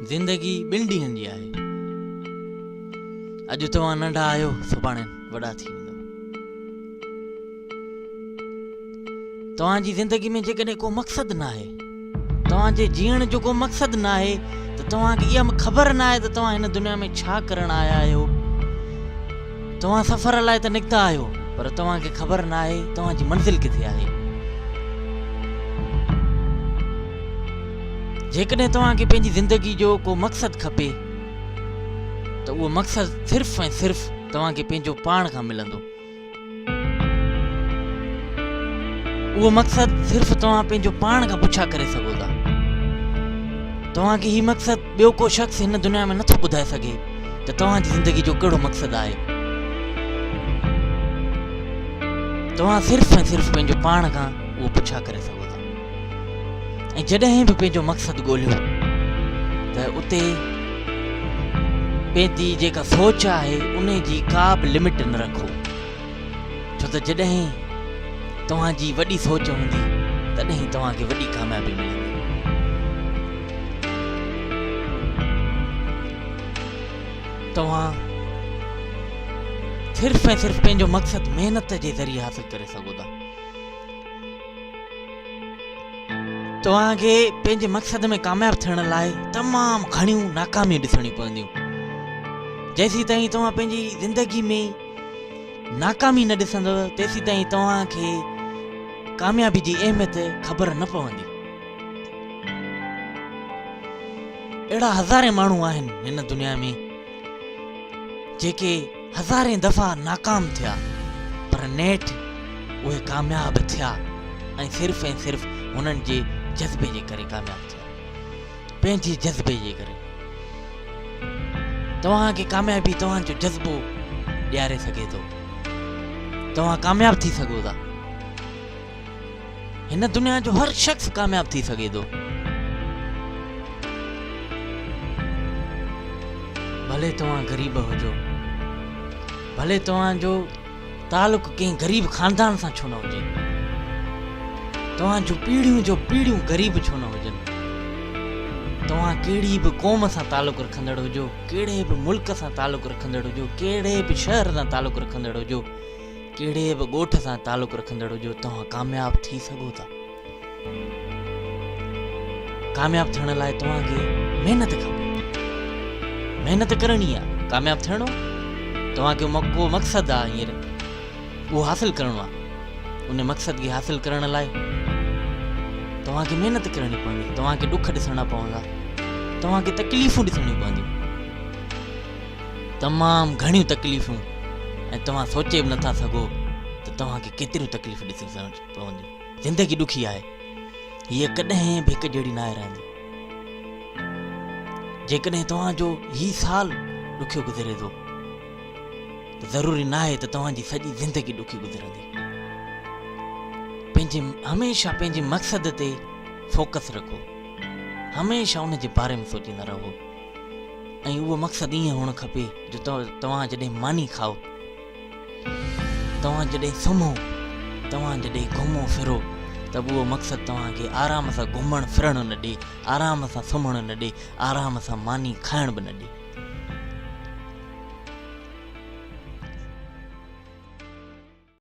ज़िंदगी ॿिनि ॾींहंनि जी आहे। अॼु तव्हां नंढा आहियो, सुभाणे वॾा थी वेंदव। तव्हांजी ज़िंदगी में जेकॾहिं को मक़सदु न आहे, तव्हांजे जीअण जो को मक़सदु न आहे, त तव्हांखे इहा ख़बर न आहे त तव्हां हिन दुनिया में छा करणु आया आहियो। तव्हां सफ़र लाइ त निकिता आहियो, पर तव्हांखे ख़बर न आहे तव्हांजी मंज़िल किथे आहे। जेकॾहिं तव्हांखे पंहिंजी ज़िंदगी जो को मक़सदु खपे त उहो मक़सदु सिर्फ़ु ऐं सिर्फ़ु तव्हांखे पंहिंजो पाण खां मिलंदो। उहो मक़सदु सिर्फ़ु तव्हां पंहिंजो पाण खां पुछा करे सघो था। तव्हांखे हीउ मक़सदु ॿियो को शख़्स हिन दुनिया में नथो ॿुधाए सघे त तव्हांजी ज़िंदगी जो कहिड़ो मक़सदु आहे। तव्हां सिर्फ़ु ऐं सिर्फ़ु पंहिंजो पाण खां उहो पुछा करे सघो था। ऐं जॾहिं बि पंहिंजो मक़सदु ॻोल्हियो त उते पंहिंजी जेका सोच आहे उन जी का बि लिमिट न रखो, छो त जॾहिं तव्हांजी वॾी सोच हूंदी तॾहिं तव्हांखे वॾी कामयाबी मिलंदी। तव्हां सिर्फ़ु ऐं सिर्फ़ु पंहिंजो मक़सदु महिनत जे ज़रिए हासिल करे सघो था। तव्हांखे पंहिंजे मक़सद में कामयाबु थियण लाइ तमामु घणियूं नाकामियूं ॾिसणियूं पवंदियूं। जेसीं ताईं तव्हां पंहिंजी ज़िंदगी में नाकामी न ॾिसंदव तेसीं ताईं तव्हांखे कामयाबी जी अहमियत ख़बर न पवंदी। अहिड़ा हज़ारे माण्हू आहिनि हिन दुनिया में जेके हज़ारे दफ़ा नाकाम थिया, पर नेठ उहे कामयाब थिया ऐं सिर्फ़ु हुननि जे जज़्बे जे करे कामयाबु थिया। पंहिंजे जज़्बे जे करे तव्हांखे कामयाबी तव्हांजो जज़्बो ॾियारे सघे थो। तव्हां कामयाबु थी सघो था। हिन दुनिया जो हर शख़्स कामयाबु थी सघे थो। भले तव्हां ग़रीब हुजो, भले तव्हांजो तालुक कंहिं ग़रीब ख़ानदान सां छो न हुजे, तव्हांजो पीढ़ियूं जो पीढ़ियूं ग़रीब छो न हुजनि, तव्हां कहिड़ी बि क़ौम सां तालुक़ु रखंदड़ हुजो, कहिड़े बि मुल्क सां तालुक़ु रखंदड़ हुजो, कहिड़े बि शहर सां तालुक़ु रखंदड़ हुजो, कहिड़े बि ॻोठ सां तालुक़ु रखंदड़ हुजो, तव्हां कामयाबु थी सघो था। कामयाबु थियण लाइ तव्हांखे महिनत खपे, महिनत करणी आहे। कामयाबु थियणो, तव्हांखे को मक़सदु आहे हींअर उहो हासिलु करिणो आहे। उन मक़सद खे हासिलु करण लाइ तव्हांखे महिनत करणी पवंदी, तव्हांखे ॾुख ॾिसणा पवंदा, तव्हांखे तकलीफ़ूं ॾिसणियूं पवंदियूं, तमामु घणियूं तकलीफ़ूं। ऐं तव्हां सोचे बि नथा सघो त तव्हांखे केतिरियूं तकलीफ़ूं ॾिसणियूं पवंदियूं। ज़िंदगी ॾुखी आहे, हीअ कॾहिं बि हिकु जहिड़ी न आहे रहंदी। जेकॾहिं तव्हांजो हीउ साल ॾुखियो गुज़रे थो त ज़रूरी न आहे त तव्हांजी सॼी ज़िंदगी ॾुखी गुज़रंदी। हमेशह पंहिंजे मक़सद ते फोकस रखो, हमेशह उन जे बारे में सोचींदा रहो। ऐं उहो मक़सदु ईअं हुअणु खपे जो तव्हां जॾहिं मानी खाओ, तव्हां जॾहिं सुम्हो, तव्हां जॾहिं घुमो फिरो, त उहो मक़सदु तव्हांखे आराम सां घुमणु फिरणु न ॾे, आराम सां सुम्हणु न ॾे, आराम सां मानी खाइण बि न ॾे।